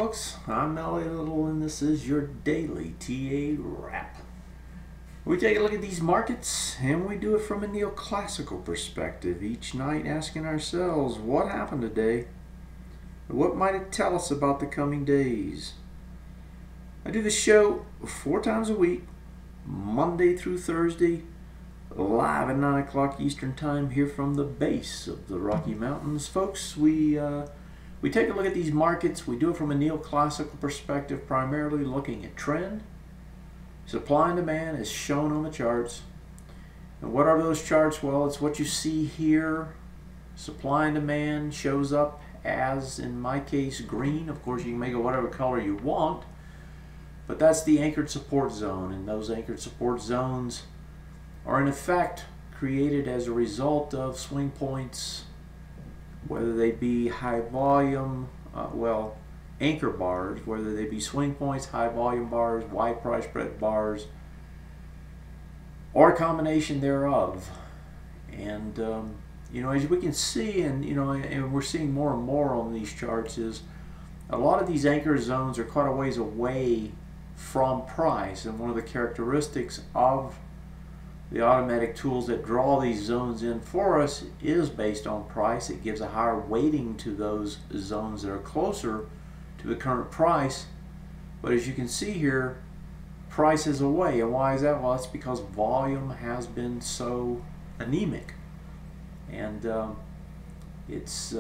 folks, I'm Melly Little and this is your daily TA wrap. We take a look at these markets and we do it from a neoclassical perspective each night, asking ourselves what happened today, what might it tell us about the coming days. I do this show 4 times a week, Monday through Thursday, live at 9 o'clock Eastern Time here from the base of the Rocky Mountains. Folks, we take a look at these markets. We do it from a neoclassical perspective, primarily looking at trend, supply and demand as shown on the charts. And what are those charts? Well, it's what you see here. Supply and demand shows up as, in my case, green. Of course, you can make it whatever color you want, but that's the anchored support zone, and those anchored support zones are in effect created as a result of swing points, whether they be high volume, anchor bars, whether they be swing points, high volume bars, wide price spread bars, or a combination thereof. And as we can see, and we're seeing more and more on these charts, is a lot of these anchor zones are quite a ways away from price. And one of the characteristics of the automatic tools that draw these zones in for us is based on price. It gives a higher weighting to those zones that are closer to the current price. But as you can see here, price is away. And why is that? Well, it's because volume has been so anemic. And it's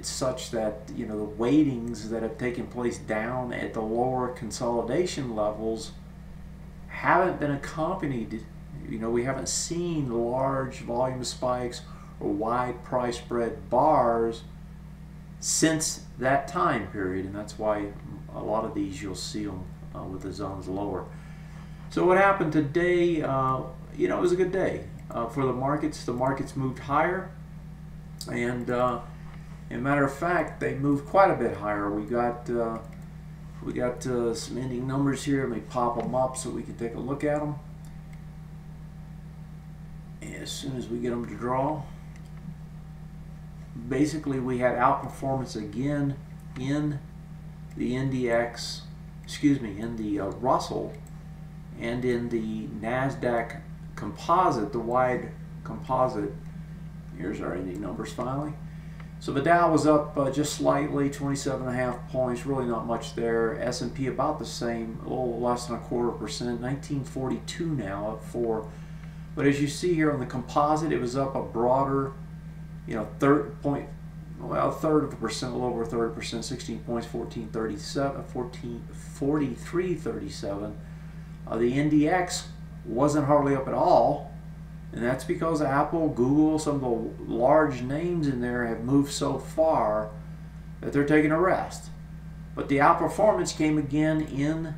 such that the weightings that have taken place down at the lower consolidation levels haven't been accompanied. We haven't seen large volume spikes or wide price spread bars since that time period, and that's why a lot of these you'll see them with the zones lower. So what happened today? It was a good day for the markets. The markets moved higher, and as a matter of fact, they moved quite a bit higher. We got some ending numbers here. Let me pop them up so we can take a look at them. As soon as we get them to draw, basically we had outperformance again in the NDX, in the Russell, and in the NASDAQ Composite, the wide composite. Here's our ending numbers finally. So the Dow was up just slightly, 27.5 points, really not much there. S&P about the same, a little less than 1/4%, 1942 now, up 4. But as you see here on the composite, it was up a broader, a third of a percent, a little over 30%, 16 points, 43.37. The NDX wasn't hardly up at all, and that's because Apple, Google, some of the large names in there have moved so far that they're taking a rest. But the outperformance came again in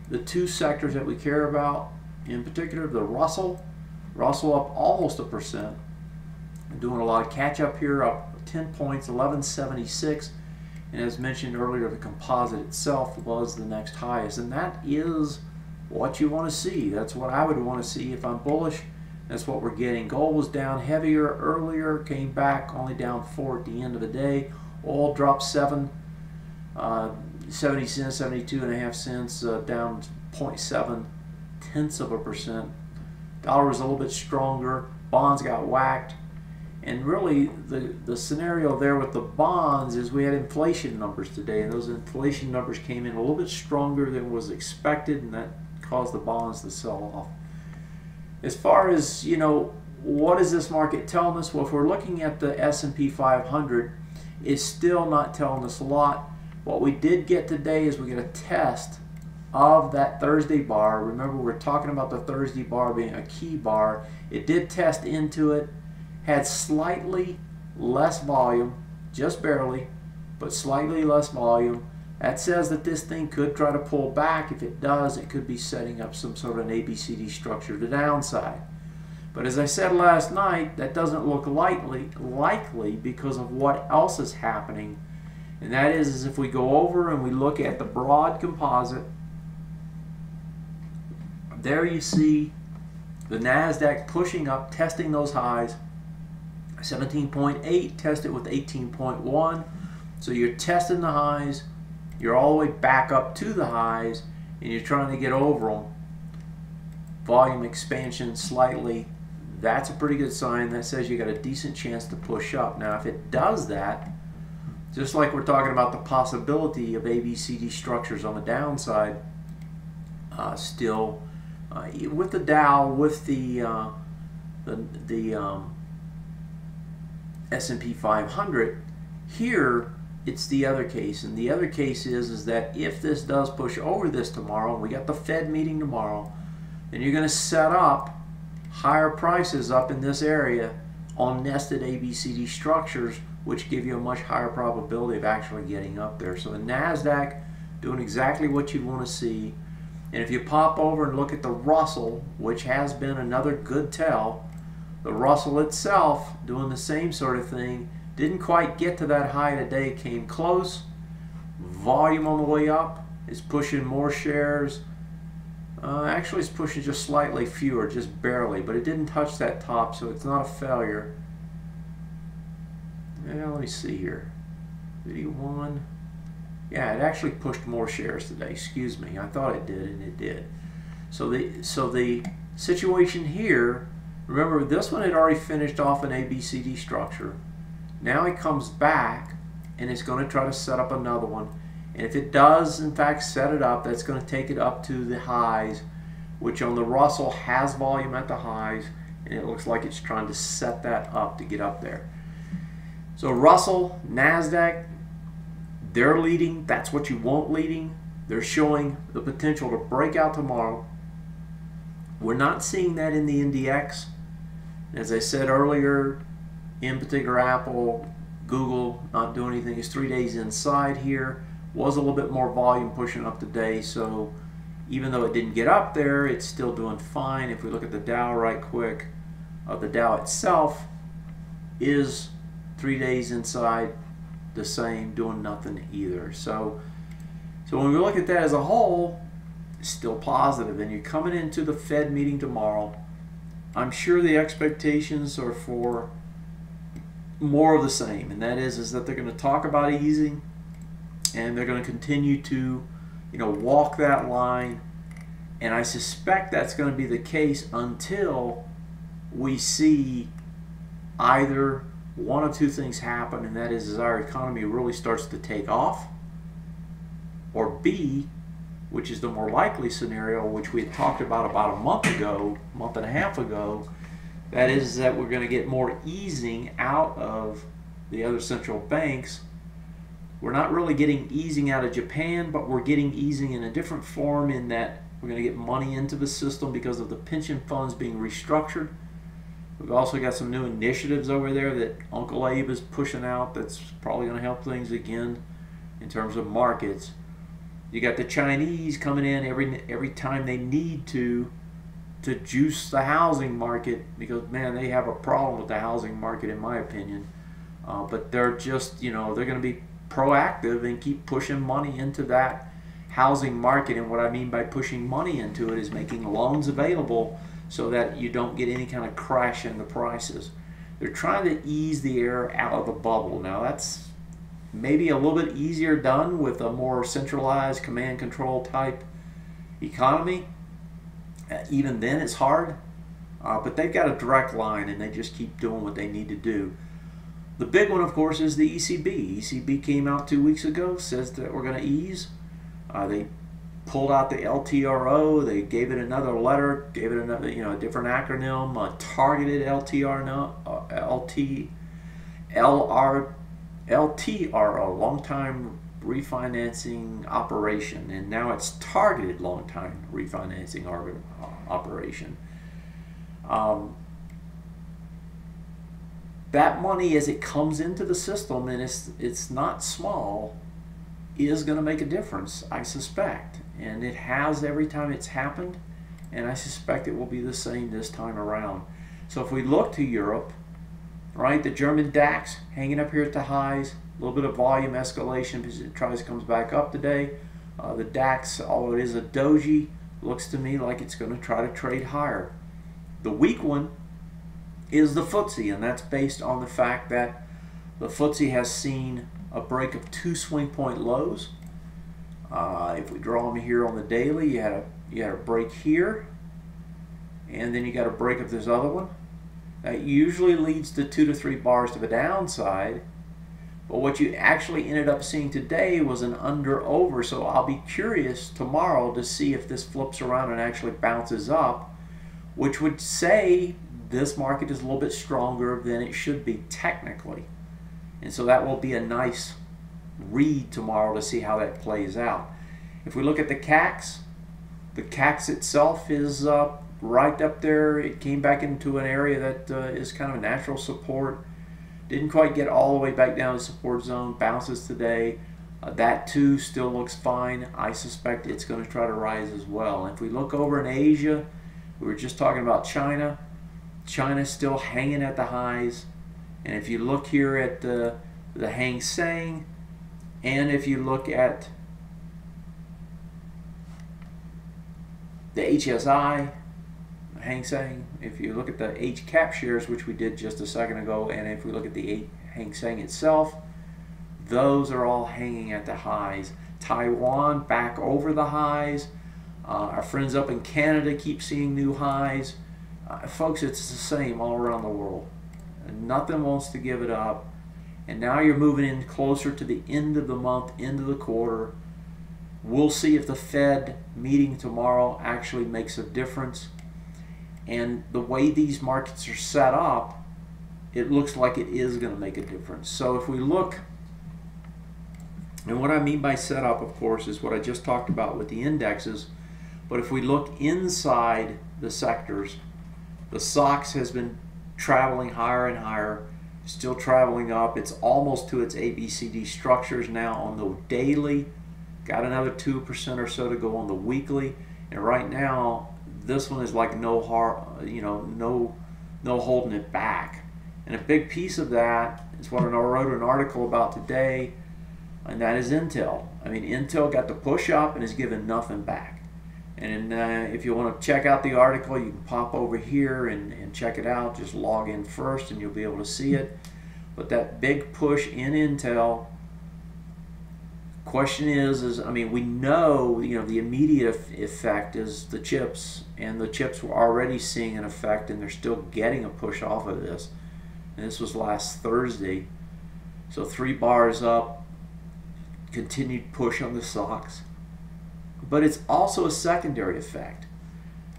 the 2 sectors that we care about. In particular, the Russell up almost 1%, doing a lot of catch up here, up 10 points, 1176, and as mentioned earlier, the composite itself was the next highest, and that is what you want to see. That's what I would want to see if I'm bullish. That's what we're getting. Gold was down heavier earlier, came back only down 4 at the end of the day. Oil dropped 70 cents, 72.5 cents, down 0.7%. Dollar was a little bit stronger. Bonds got whacked. And really, the scenario there with the bonds is we had inflation numbers today, and those inflation numbers came in a little bit stronger than was expected, and that caused the bonds to sell off. As far as, what is this market telling us? Well, if we're looking at the S&P 500, it's still not telling us a lot. What we did get today is we get a test of that Thursday bar. Remember, we're talking about the Thursday bar being a key bar. It did test into it, had slightly less volume, just barely, but slightly less volume. That says that this thing could try to pull back. If it does, it could be setting up some sort of an ABCD structure to the downside. But as I said last night, that doesn't look likely because of what else is happening. And that is if we go over and we look at the broad composite, there you see the NASDAQ pushing up, testing those highs. 17.8, test it with 18.1. So you're testing the highs, you're all the way back up to the highs and you're trying to get over them, volume expansion slightly, that's a pretty good sign. That says you got a decent chance to push up. Now if it does that, just like we're talking about the possibility of ABCD structures on the downside, still with the Dow, with the S&P 500, here it's the other case. And the other case is that if this does push over this tomorrow, and we got the Fed meeting tomorrow, then you're going to set up higher prices up in this area on nested ABCD structures, which give you a much higher probability of actually getting up there. So the NASDAQ doing exactly what you want to see. And if you pop over and look at the Russell, which has been another good tell, the Russell itself doing the same sort of thing. Didn't quite get to that high today, came close. Volume on the way up is pushing more shares. Actually, it's pushing just slightly fewer, just barely, but it didn't touch that top, so it's not a failure. Yeah, let me see here. 81. Yeah, it actually pushed more shares today. Excuse me. I thought it did, and it did. So the situation here, remember this one had already finished off an ABCD structure. Now it comes back, and it's going to try to set up another one. And if it does, in fact, set it up, that's going to take it up to the highs, which on the Russell has volume at the highs, and it looks like it's trying to set that up to get up there. So Russell, NASDAQ, they're leading. That's what you want leading. They're showing the potential to break out tomorrow. We're not seeing that in the NDX. As I said earlier, in particular Apple, Google, not doing anything. It's 3 days inside here. Was a little bit more volume pushing up today, so even though it didn't get up there, it's still doing fine. If we look at the Dow right quick, the Dow itself is 3 days inside the same, doing nothing either. So when we look at that as a whole, it's still positive. And you're coming into the Fed meeting tomorrow. I'm sure the expectations are for more of the same, and that is that they're going to talk about easing, and they're going to continue to, walk that line. And I suspect that's going to be the case until we see either one of two things happen, and that is our economy really starts to take off, or B, which is the more likely scenario, which we had talked about a month and a half ago, that is that we're going to get more easing out of the other central banks. We're not really getting easing out of Japan, but we're getting easing in a different form, in that we're going to get money into the system because of the pension funds being restructured. We've also got some new initiatives over there that Uncle Abe is pushing out that's probably going to help things again in terms of markets. You got the Chinese coming in every time they need to juice the housing market, because, man, they have a problem with the housing market, in my opinion. But they're just, they're going to be proactive and keep pushing money into that housing market. And what I mean by pushing money into it is making loans available so that you don't get any kind of crash in the prices. They're trying to ease the air out of the bubble. Now that's maybe a little bit easier done with a more centralized command control type economy. Even then it's hard, but they've got a direct line, and they just keep doing what they need to do. The big one, of course, is the ECB. ECB came out 2 weeks ago, says that we're going to ease. They pulled out the LTRO. They gave it another letter, gave it another, a different acronym, a targeted LTRO, long-time refinancing operation, and now it's targeted long-time refinancing operation. That money, as it comes into the system, and it's not small, is going to make a difference, I suspect. And it has every time it's happened, and I suspect it will be the same this time around. So if we look to Europe, right, the German DAX hanging up here at the highs, a little bit of volume escalation because it comes back up today. The DAX, although it is a doji, looks to me like it's going to try to trade higher. The weak one is the Footsie, and that's based on the fact that the Footsie has seen a break of 2 swing point lows. If we draw them here on the daily, you had a break here, and then you got a break of this other one. That usually leads to 2 to 3 bars to the downside. But what you actually ended up seeing today was an under over. So I'll be curious tomorrow to see if this flips around and actually bounces up, which would say this market is a little bit stronger than it should be technically. And so that will be a nice read tomorrow to see how that plays out. If we look at the CACs itself is right up there. It came back into an area that is kind of a natural support. Didn't quite get all the way back down to the support zone. Bounces today. That too still looks fine. I suspect it's going to try to rise as well. If we look over in Asia, we were just talking about China. China's still hanging at the highs. And if you look here at the Hang Seng, and if you look at the HSI, Hang Seng, if you look at the H cap shares, which we did just a second ago, and if we look at the Hang Seng itself, those are all hanging at the highs. Taiwan back over the highs. Our friends up in Canada keep seeing new highs. Folks, it's the same all around the world. Nothing wants to give it up. And now you're moving in closer to the end of the month, end of the quarter. We'll see if the Fed meeting tomorrow actually makes a difference. And the way these markets are set up, it looks like it is going to make a difference. So if we look, and what I mean by setup, of course, is what I just talked about with the indexes. But if we look inside the sectors, the SOX has been traveling higher and higher, still traveling up. It's almost to its ABCD structures now on the daily. Got another 2% or so to go on the weekly. And right now, this one is like no holding it back. And a big piece of that is what I wrote an article about today, and that is Intel. I mean, Intel got the push up and is giving nothing back. And if you want to check out the article, you can pop over here and check it out. Just log in first and you'll be able to see it. But that big push in Intel, question is I mean, we know, the immediate effect is the chips, and the chips were already seeing an effect, and they're still getting a push off of this. And this was last Thursday. So 3 bars up, continued push on the SOX. But it's also a secondary effect.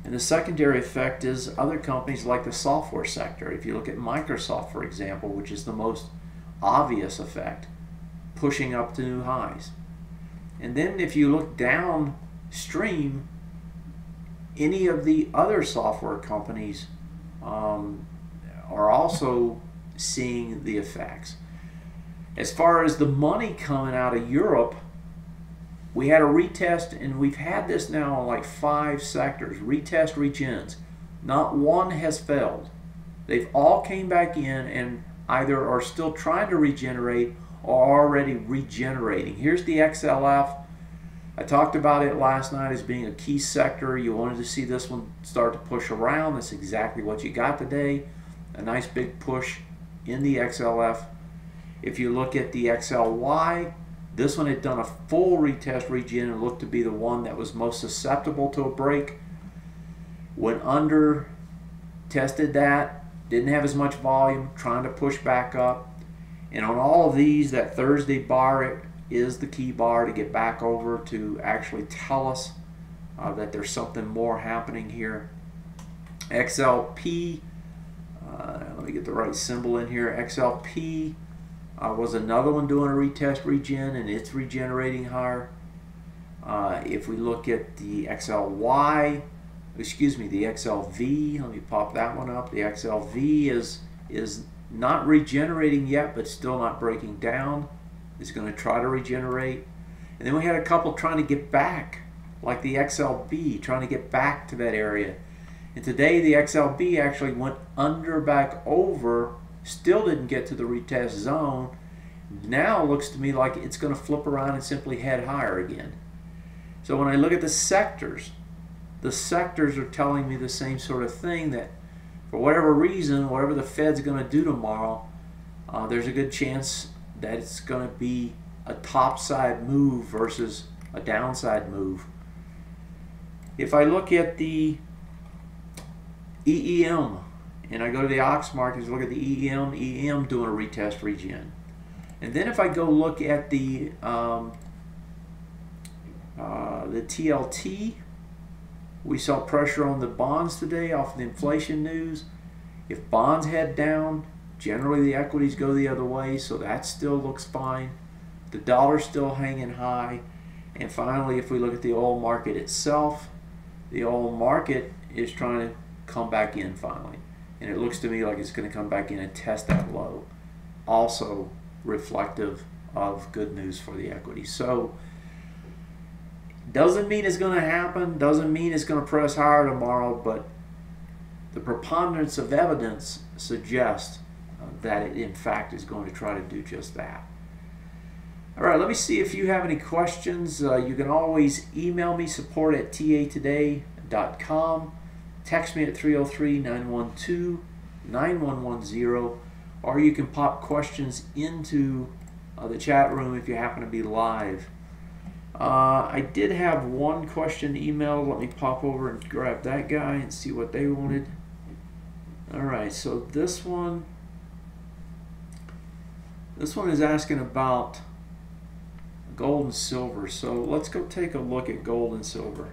And the secondary effect is other companies like the software sector. If you look at Microsoft, for example, which is the most obvious effect, pushing up to new highs. And then if you look downstream, any of the other software companies are also seeing the effects. As far as the money coming out of Europe, we had a retest, and we've had this now on like 5 sectors. Retest, regens. Not one has failed. They've all came back in and either are still trying to regenerate or already regenerating. Here's the XLF. I talked about it last night as being a key sector. You wanted to see this one start to push around. That's exactly what you got today. A nice big push in the XLF. If you look at the XLY, this one had done a full retest regen and looked to be the one that was most susceptible to a break. Went under, tested that, didn't have as much volume, trying to push back up. And on all of these, that Thursday bar is the key bar to get back over to actually tell us that there's something more happening here. XLP, let me get the right symbol in here. XLP was another one doing a retest regen, and it's regenerating higher. If we look at the XLY, excuse me, the XLV, let me pop that one up. The XLV is not regenerating yet, but still not breaking down. It's going to try to regenerate. And then we had a couple trying to get back, like the XLB, trying to get back to that area. And today the XLB actually went under back over, still didn't get to the retest zone. Now it looks to me like it's going to flip around and simply head higher again. So when I look at the sectors are telling me the same sort of thing, that for whatever reason, whatever the Fed's going to do tomorrow, there's a good chance that it's going to be a topside move versus a downside move. If I look at the EEM and I go to the Ox markets, look at the EEM doing a retest regen. And then if I go look at the TLT, we saw pressure on the bonds today off of the inflation news. If bonds head down, generally the equities go the other way, so that still looks fine. The dollar's still hanging high. And finally, if we look at the oil market itself, the oil market is trying to come back in finally. And it looks to me like it's going to come back in and test that low. Also reflective of good news for the equity. So doesn't mean it's going to happen, doesn't mean it's going to press higher tomorrow, but the preponderance of evidence suggests that it in fact is going to try to do just that. All right, let me see if you have any questions. You can always email me, support@tatoday.com. Text me at 303-912-9110, or you can pop questions into the chat room if you happen to be live. I did have one question emailed. Let me pop over and grab that guy and see what they wanted. All right, so this one is asking about gold and silver. So let's go take a look at gold and silver.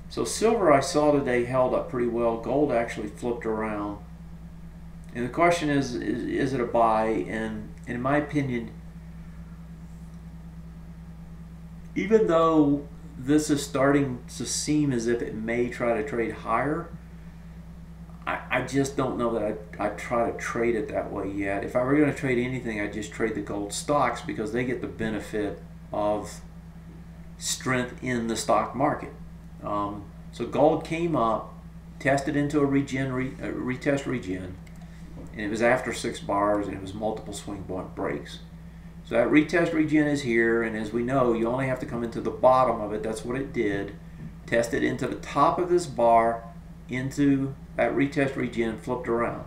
So silver I saw today held up pretty well. Gold actually flipped around. And the question is it a buy? And in my opinion, even though this is starting to seem as if it may try to trade higher, I just don't know that I'd try to trade it that way yet. If I were going to trade anything, I'd just trade the gold stocks because they get the benefit of strength in the stock market. So gold came up, tested into a retest regen, and it was after 6 bars and it was multiple swing breaks. So that retest regen is here, and as we know, you only have to come into the bottom of it. That's what it did. Tested into the top of this bar, into that retest regen, flipped around.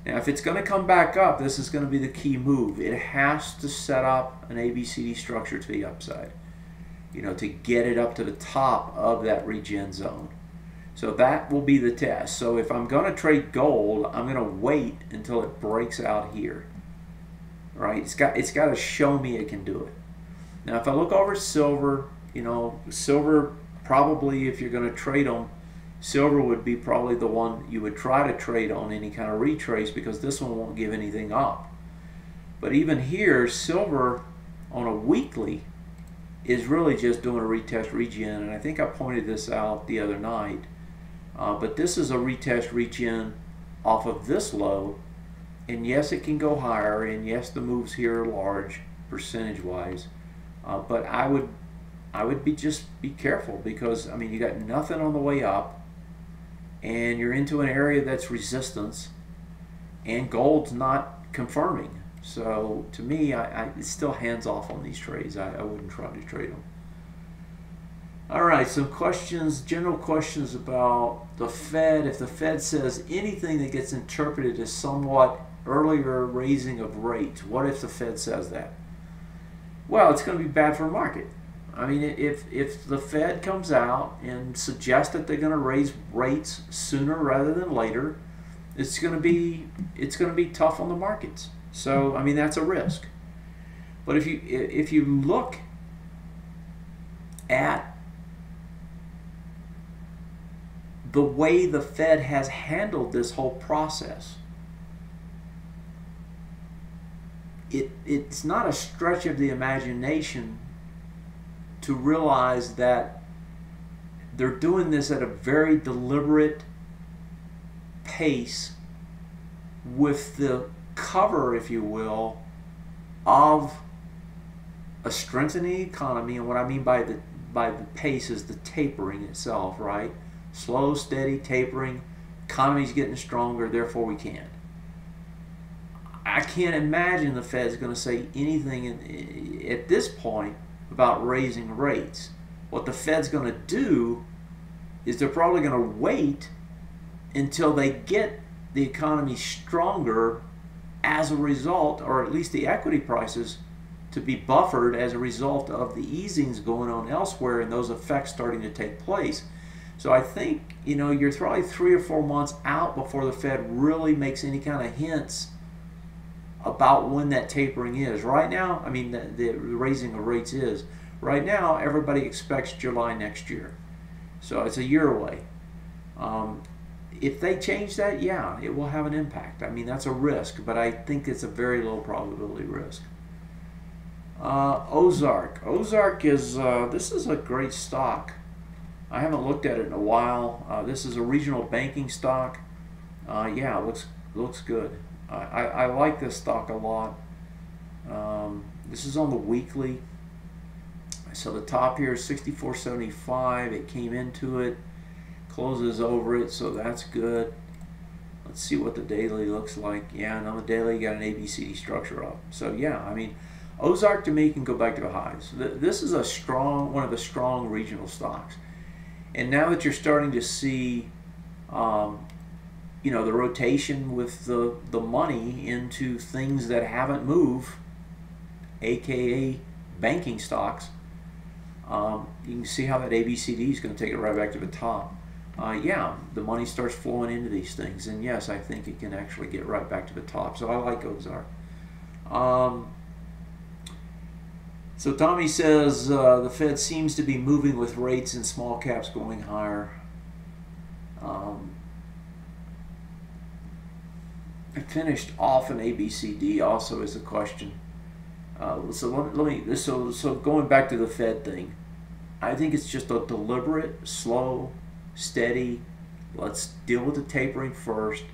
Now if it's going to come back up, this is going to be the key move. It has to set up an ABCD structure to the upside, you know, to get it up to the top of that regen zone. So that will be the test. So if I'm going to trade gold, I'm going to wait until it breaks out here. Right? It's got to show me it can do it. Now if I look over silver, you know, silver probably, if you're going to trade them, silver would be probably the one you would try to trade on any kind of retrace, because this one won't give anything up. But even here, silver on a weekly is really just doing a retest regen, and I think I pointed this out the other night. But this is a retest regen off of this low, and yes, it can go higher, and yes, the moves here are large percentage-wise. But I would just be careful, because I mean, you got nothing on the way up, and you're into an area that's resistance, and gold's not confirming. So to me, it's still hands off on these trades. I wouldn't try to trade them. All right, some questions, general questions about the Fed. If the Fed says anything that gets interpreted as somewhat earlier raising of rates, what if the Fed says that? Well, it's going to be bad for the market. I mean, if the Fed comes out and suggests that they're going to raise rates sooner rather than later, it's going to be tough on the markets. So I mean, that's a risk. But if you look at the way the Fed has handled this whole process, it's not a stretch of the imagination to realize that they're doing this at a very deliberate pace, with the cover, if you will, of a strengthening economy. And what I mean by the pace is the tapering itself, right? Slow, steady tapering. Economy's getting stronger, therefore we can. I can't imagine the Fed's going to say anything at this point about raising rates. What the Fed's going to do is they're probably going to wait until they get the economy stronger as a result, or at least the equity prices, to be buffered as a result of the easings going on elsewhere and those effects starting to take place. So I think, you know, you're probably 3 or 4 months out before the Fed really makes any kind of hints about when that tapering is. Right now, I mean, the raising of rates is. Right now, everybody expects July next year. So it's a year away. If they change that, yeah, it will have an impact. I mean, that's a risk, but I think it's a very low probability risk. Ozark. Ozark is, this is a great stock. I haven't looked at it in a while. This is a regional banking stock. Yeah, it looks good. I like this stock a lot. This is on the weekly. So the top here is 64.75. It came into it, closes over it, so that's good. Let's see what the daily looks like. Yeah, and on the daily, you got an ABCD structure up. So yeah, I mean, Ozark to me can go back to the highs. This is a strong, one of the strong regional stocks. And now that you're starting to see, you know, the rotation with the money into things that haven't moved, aka banking stocks, you can see how that ABCD is going to take it right back to the top. Yeah, the money starts flowing into these things, and yes, I think it can actually get right back to the top. So I like Ozark. So Tommy says the Fed seems to be moving with rates and small caps going higher. I finished off an ABCD also is a question. So going back to the Fed thing, I think it's just a deliberate, slow, steady. Let's deal with the tapering first,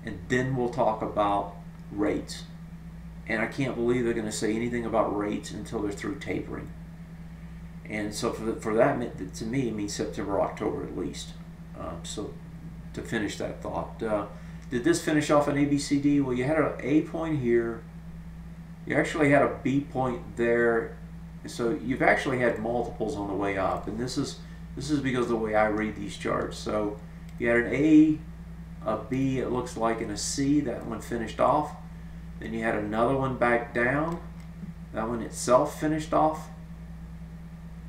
and then we'll talk about rates. And I can't believe they're going to say anything about rates until they're through tapering. And so for that, to me, it means September, October at least. So to finish that thought, did this finish off an ABCD? Well, you had an A point here. You actually had a B point there. So you've actually had multiples on the way up. And this is because of the way I read these charts. So you had an A, a B, it looks like, and a C. That one finished off. Then you had another one back down. That one itself finished off.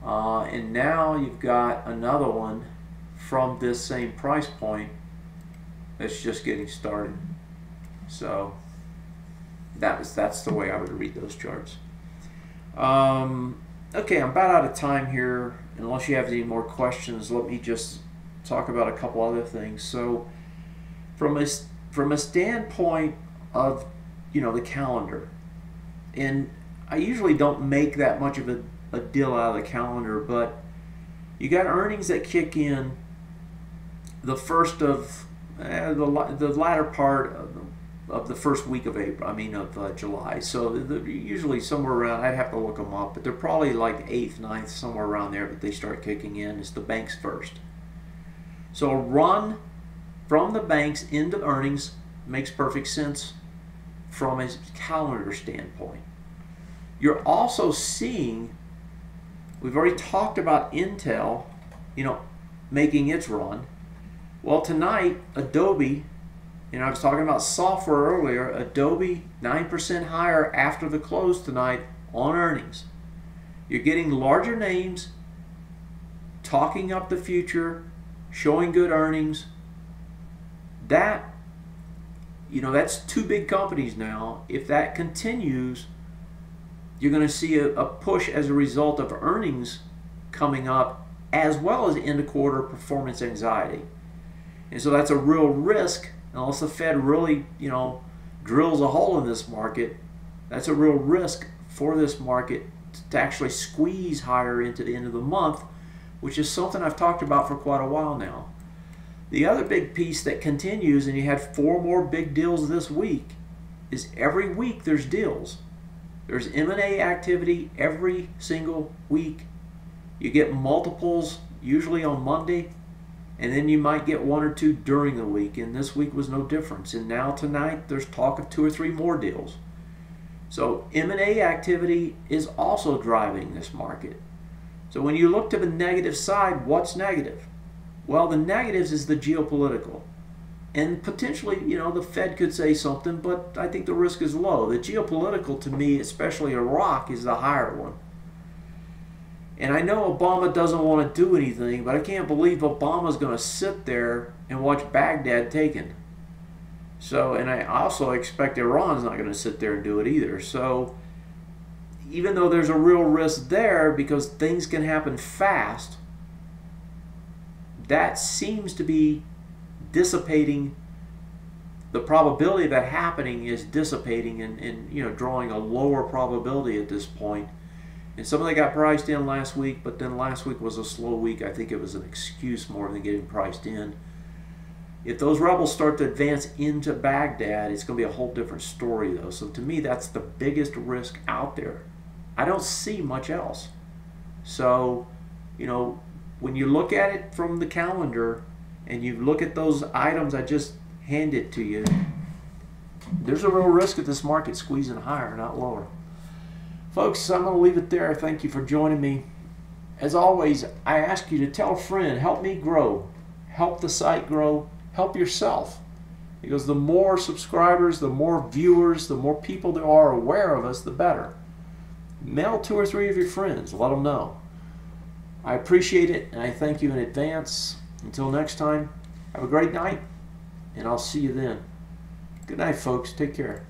And now you've got another one from this same price point that's just getting started. So that's the way I would read those charts. Okay, I'm about out of time here. Unless you have any more questions, let me just talk about a couple other things. So from a standpoint of, you know, the calendar, and I usually don't make that much of a deal out of the calendar, but you got earnings that kick in the first of the latter part of the first week of April. I mean of July. So usually somewhere around, I'd have to look them up, but they're probably like 8th, 9th, somewhere around there that they start kicking in. It's the banks first. So a run from the banks into earnings makes perfect sense from a calendar standpoint. You're also seeing, we've already talked about Intel, you know, making its run. Well, tonight, Adobe, you know, I was talking about software earlier, Adobe 9% higher after the close tonight on earnings. You're getting larger names, talking up the future, showing good earnings. That, you know, that's two big companies now. If that continues, you're going to see a push as a result of earnings coming up, as well as end of quarter performance anxiety. And so that's a real risk, unless the Fed really, you know, drills a hole in this market. That's a real risk for this market to actually squeeze higher into the end of the month, which is something I've talked about for quite a while now. The other big piece that continues, and you had 4 more big deals this week, is every week there's deals. There's M&A activity every single week. You get multiples usually on Monday, and then you might get 1 or 2 during the week, and this week was no difference. And now tonight there's talk of 2 or 3 more deals. So M&A activity is also driving this market. So when you look to the negative side, what's negative? Well, the negatives is the geopolitical. And potentially, you know, the Fed could say something, but I think the risk is low. The geopolitical, to me, especially Iraq, is the higher one. And I know Obama doesn't want to do anything, but I can't believe Obama's going to sit there and watch Baghdad taken. So, and I also expect Iran's not going to sit there and do it either. So, even though there's a real risk there because things can happen fast, that seems to be dissipating. The probability of that happening is dissipating and you know, drawing a lower probability at this point. And some of that got priced in last week, but then last week was a slow week. I think it was an excuse more than getting priced in. If those rebels start to advance into Baghdad, it's going to be a whole different story, though. So to me, that's the biggest risk out there. I don't see much else. So, you know, when you look at it from the calendar and you look at those items I just handed to you, there's a real risk of this market squeezing higher, not lower. Folks, I'm going to leave it there. Thank you for joining me. As always, I ask you to tell a friend, help me grow, help the site grow, help yourself. Because the more subscribers, the more viewers, the more people that are aware of us, the better. Mail 2 or 3 of your friends. Let them know. I appreciate it, and I thank you in advance. Until next time, have a great night, and I'll see you then. Good night, folks. Take care.